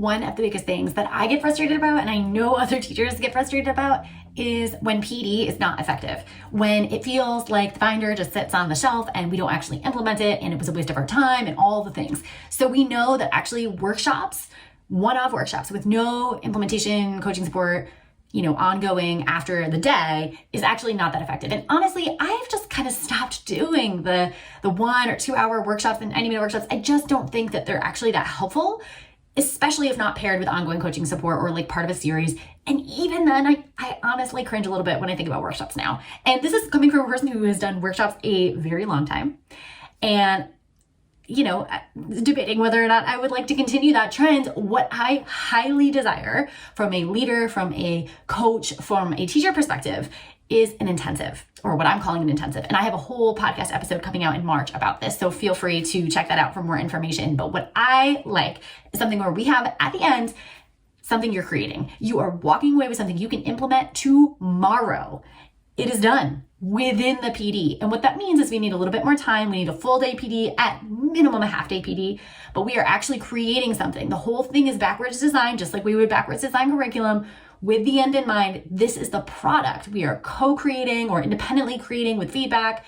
one of the biggest things that I get frustrated about, and I know other teachers get frustrated about, is when PD is not effective. When it feels like the binder just sits on the shelf and we don't actually implement it, and it was a waste of our time and all the things. So we know that actually workshops, one-off workshops with no implementation, coaching support, ongoing after the day is actually not that effective. And honestly, I've just kind of stopped doing the 1 or 2 hour workshops and 90-minute workshops. I just don't think that they're actually that helpful, especially if not paired with ongoing coaching support or like part of a series. And even then, I honestly cringe a little bit when I think about workshops now. And this is coming from a person who has done workshops a very long time. And debating whether or not I would like to continue that trend. What I highly desire from a leader, from a coach, from a teacher perspective is an intensive, or what I'm calling an intensive. And I have a whole podcast episode coming out in March about this, so feel free to check that out for more information. But what I like is something where we have at the end something you're creating. You are walking away with something you can implement tomorrow. It is done within the PD. And what that means is we need a little bit more time. We need a full day PD, at minimum a half day PD, but we are actually creating something. The whole thing is backwards design, just like we would backwards design curriculum with the end in mind. This is the product we are co-creating or independently creating with feedback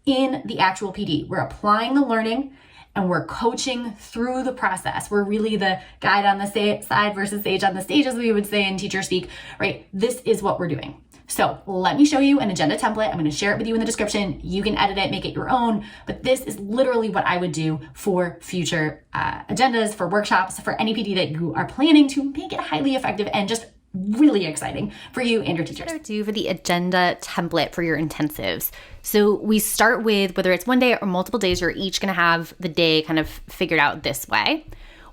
in the actual PD. We're applying the learning and we're coaching through the process. We're really the guide on the side versus sage on the stage, as we would say in teacher speak, right? This is what we're doing. So let me show you an agenda template. I'm going to share it with you in the description. You can edit it, make it your own, but this is literally what I would do for future agendas, for workshops, for any PD that you are planning to make it highly effective and just really exciting for you and your teachers. What I would do for the agenda template for your intensives. So we start with, whether it's one day or multiple days, you're each going to have the day kind of figured out this way.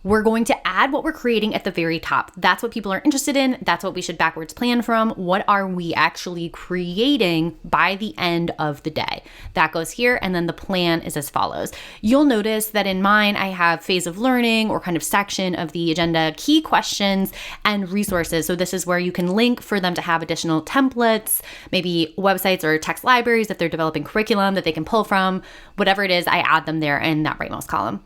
We're going to add what we're creating at the very top. That's what people are interested in. That's what we should backwards plan from. What are we actually creating by the end of the day? That goes here, and then the plan is as follows. You'll notice that in mine, I have phase of learning, or kind of section of the agenda, key questions and resources. So this is where you can link for them to have additional templates, maybe websites or text libraries if they're developing curriculum that they can pull from. Whatever it is, I add them there in that rightmost column.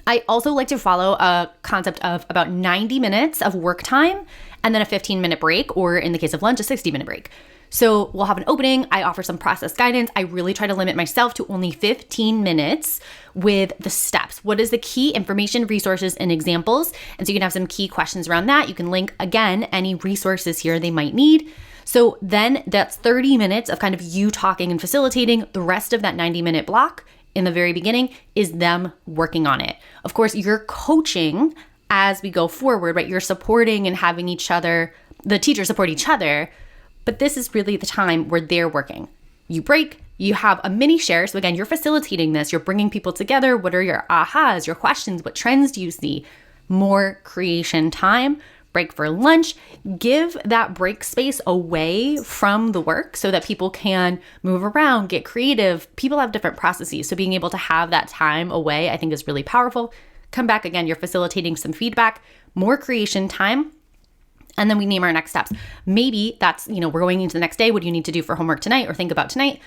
I also like to follow a concept of about 90 minutes of work time and then a 15-minute break, or in the case of lunch, a 60-minute break. So we'll have an opening. I offer some process guidance. I really try to limit myself to only 15 minutes with the steps. What is the key information, resources, and examples? And so you can have some key questions around that. You can link, again, any resources here they might need. So then that's 30 minutes of kind of you talking and facilitating. The rest of that 90-minute block in the very beginning is them working on it. Of course, you're coaching as we go forward, right? You're supporting and having each other, the teachers support each other, but this is really the time where they're working. You break, you have a mini share. So again, you're facilitating this, you're bringing people together. What are your ahas, your questions? What trends do you see? More creation time. Break for lunch. Give that break space away from the work so that people can move around, get creative. People have different processes. So being able to have that time away, I think, is really powerful. Come back again, you're facilitating some feedback, more creation time. And then we name our next steps. Maybe that's, we're going into the next day. What do you need to do for homework tonight or think about tonight?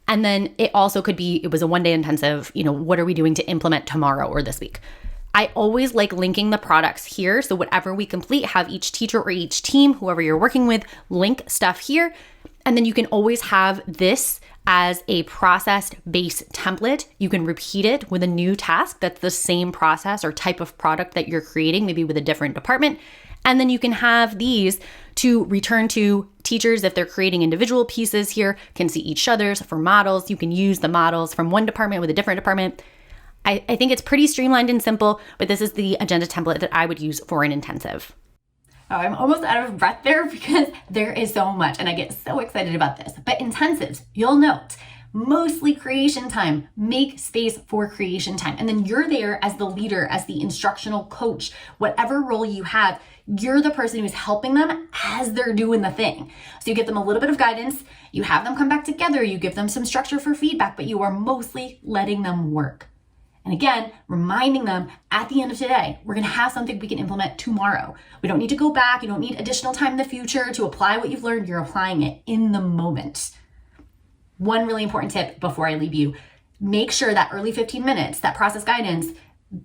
And then it also could be, it was a one-day intensive, what are we doing to implement tomorrow or this week? I always like linking the products here. So whatever we complete, have each teacher or each team, whoever you're working with, link stuff here. And then you can always have this as a process-based template. You can repeat it with a new task that's the same process or type of product that you're creating, maybe with a different department. And then you can have these to return to. Teachers, if they're creating individual pieces here, can see each other's. For models, you can use the models from one department with a different department. I think it's pretty streamlined and simple, but this is the agenda template that I would use for an intensive. Oh, I'm almost out of breath there because there is so much and I get so excited about this. But intensives, you'll note, mostly creation time. Make space for creation time. And then you're there as the leader, as the instructional coach, whatever role you have, you're the person who's helping them as they're doing the thing. So you give them a little bit of guidance, you have them come back together, you give them some structure for feedback, but you are mostly letting them work. And again, reminding them at the end of today, we're going to have something we can implement tomorrow. We don't need to go back. You don't need additional time in the future to apply what you've learned. You're applying it in the moment. One really important tip before I leave you, make sure that early 15 minutes, that process guidance,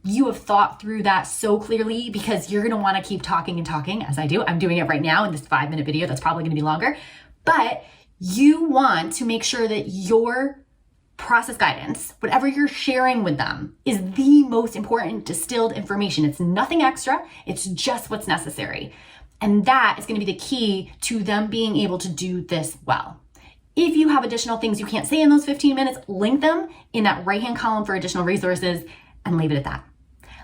you have thought through that so clearly, because you're going to want to keep talking and talking, as I do. I'm doing it right now in this 5-minute video that's probably going to be longer. But you want to make sure that your process guidance, whatever you're sharing with them, is the most important distilled information. It's nothing extra. It's just what's necessary. And that is going to be the key to them being able to do this well. If you have additional things you can't say in those 15 minutes, link them in that right-hand column for additional resources and leave it at that.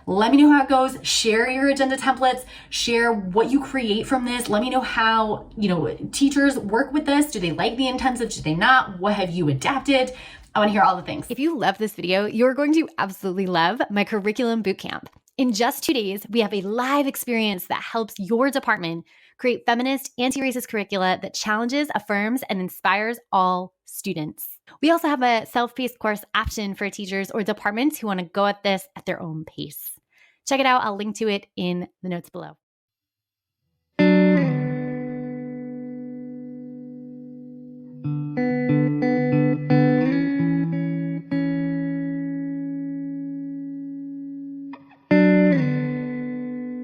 Let me know how it goes. Share your agenda templates. Share what you create from this. Let me know how, teachers work with this. Do they like the intensive? Do they not? What have you adapted? I want to hear all the things. If you love this video, you're going to absolutely love my curriculum bootcamp. In just 2 days, we have a live experience that helps your department create feminist, anti-racist curricula that challenges, affirms, and inspires all students. We also have a self-paced course option for teachers or departments who want to go at this at their own pace. Check it out. I'll link to it in the notes below.